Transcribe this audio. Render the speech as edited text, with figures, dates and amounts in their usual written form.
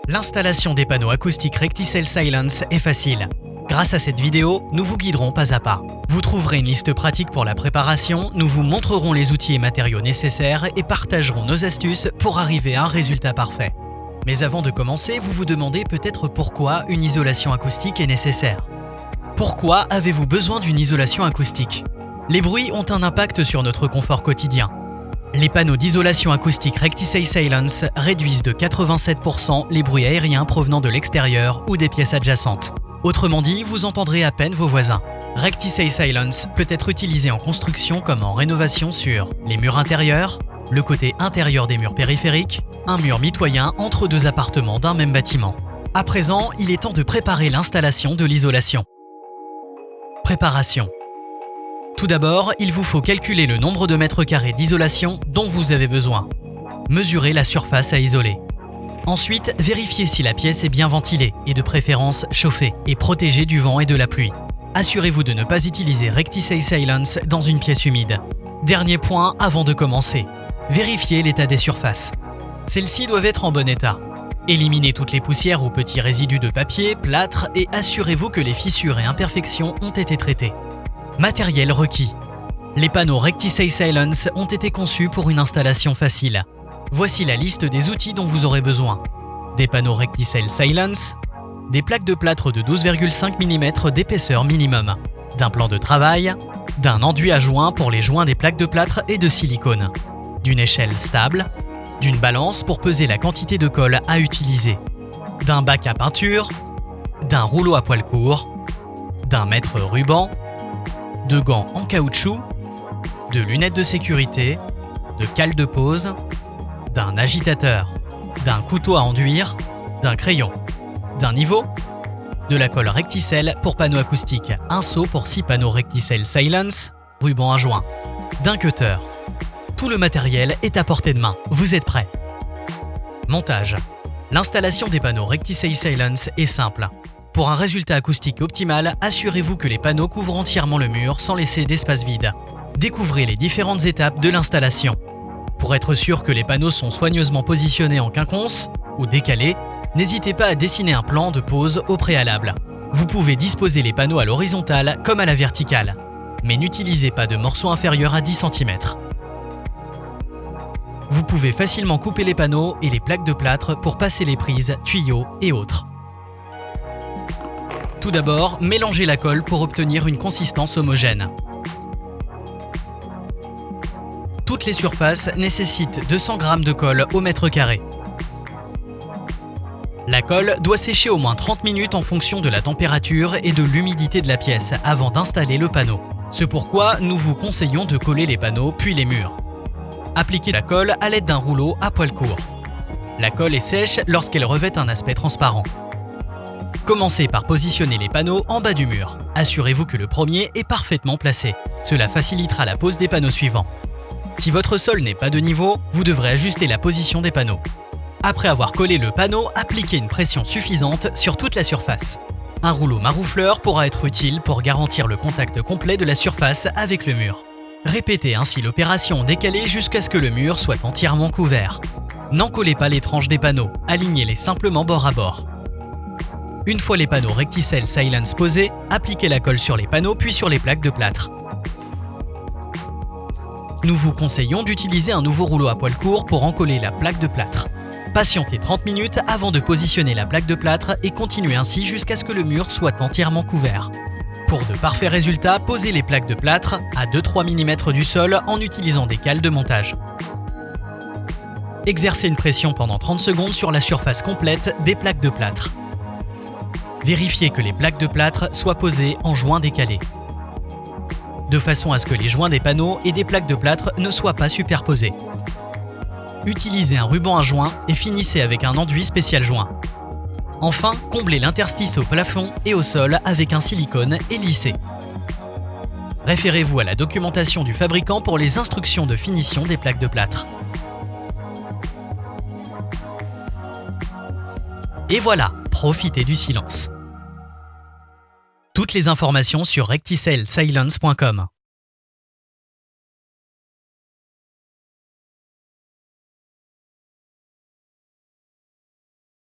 L'installation des panneaux acoustiques Recticel Silence est facile. Grâce à cette vidéo, nous vous guiderons pas à pas. Vous trouverez une liste pratique pour la préparation, nous vous montrerons les outils et matériaux nécessaires et partagerons nos astuces pour arriver à un résultat parfait. Mais avant de commencer, vous vous demandez peut-être pourquoi une isolation acoustique est nécessaire. Pourquoi avez-vous besoin d'une isolation acoustique? Les bruits ont un impact sur notre confort quotidien. Les panneaux d'isolation acoustique Recticel Silence réduisent de 87% les bruits aériens provenant de l'extérieur ou des pièces adjacentes. Autrement dit, vous entendrez à peine vos voisins. Recticel Silence peut être utilisé en construction comme en rénovation sur les murs intérieurs, le côté intérieur des murs périphériques, un mur mitoyen entre deux appartements d'un même bâtiment. À présent, il est temps de préparer l'installation de l'isolation. Préparation. Tout d'abord, il vous faut calculer le nombre de mètres carrés d'isolation dont vous avez besoin. Mesurez la surface à isoler. Ensuite, vérifiez si la pièce est bien ventilée et de préférence chauffée et protégée du vent et de la pluie. Assurez-vous de ne pas utiliser Recticel Silence dans une pièce humide. Dernier point avant de commencer, vérifiez l'état des surfaces. Celles-ci doivent être en bon état. Éliminez toutes les poussières ou petits résidus de papier, plâtre et assurez-vous que les fissures et imperfections ont été traitées. Matériel requis. Les panneaux Recticel Silence ont été conçus pour une installation facile. Voici la liste des outils dont vous aurez besoin. Des panneaux Recticel Silence, des plaques de plâtre de 12,5 mm d'épaisseur minimum, d'un plan de travail, d'un enduit à joint pour les joints des plaques de plâtre et de silicone, d'une échelle stable, d'une balance pour peser la quantité de colle à utiliser, d'un bac à peinture, d'un rouleau à poil court, d'un mètre ruban, de gants en caoutchouc, de lunettes de sécurité, de cales de pose, d'un agitateur, d'un couteau à enduire, d'un crayon, d'un niveau, de la colle Recticel pour panneaux acoustiques, un seau pour 6 panneaux Recticel Silence, ruban à joint, d'un cutter. Tout le matériel est à portée de main. Vous êtes prêts? Montage. L'installation des panneaux Recticel Silence est simple. Pour un résultat acoustique optimal, assurez-vous que les panneaux couvrent entièrement le mur sans laisser d'espace vide. Découvrez les différentes étapes de l'installation. Pour être sûr que les panneaux sont soigneusement positionnés en quinconce ou décalés, n'hésitez pas à dessiner un plan de pose au préalable. Vous pouvez disposer les panneaux à l'horizontale comme à la verticale, mais n'utilisez pas de morceaux inférieurs à 10 cm. Vous pouvez facilement couper les panneaux et les plaques de plâtre pour passer les prises, tuyaux et autres. Tout d'abord, mélangez la colle pour obtenir une consistance homogène. Toutes les surfaces nécessitent 200 g de colle au mètre carré. La colle doit sécher au moins 30 minutes en fonction de la température et de l'humidité de la pièce avant d'installer le panneau. C'est pourquoi nous vous conseillons de coller les panneaux puis les murs. Appliquez la colle à l'aide d'un rouleau à poil court. La colle est sèche lorsqu'elle revêt un aspect transparent. Commencez par positionner les panneaux en bas du mur. Assurez-vous que le premier est parfaitement placé. Cela facilitera la pose des panneaux suivants. Si votre sol n'est pas de niveau, vous devrez ajuster la position des panneaux. Après avoir collé le panneau, appliquez une pression suffisante sur toute la surface. Un rouleau maroufleur pourra être utile pour garantir le contact complet de la surface avec le mur. Répétez ainsi l'opération décalée jusqu'à ce que le mur soit entièrement couvert. N'encollez pas les tranches des panneaux, alignez-les simplement bord à bord. Une fois les panneaux Recticel Silence posés, appliquez la colle sur les panneaux puis sur les plaques de plâtre. Nous vous conseillons d'utiliser un nouveau rouleau à poil court pour encoller la plaque de plâtre. Patientez 30 minutes avant de positionner la plaque de plâtre et continuez ainsi jusqu'à ce que le mur soit entièrement couvert. Pour de parfaits résultats, posez les plaques de plâtre à 2-3 mm du sol en utilisant des cales de montage. Exercez une pression pendant 30 secondes sur la surface complète des plaques de plâtre. Vérifiez que les plaques de plâtre soient posées en joints décalés, de façon à ce que les joints des panneaux et des plaques de plâtre ne soient pas superposés. Utilisez un ruban à joint et finissez avec un enduit spécial joint. Enfin, comblez l'interstice au plafond et au sol avec un silicone et lissez. Référez-vous à la documentation du fabricant pour les instructions de finition des plaques de plâtre. Et voilà, profitez du silence. Toutes les informations sur recticelsilence.com.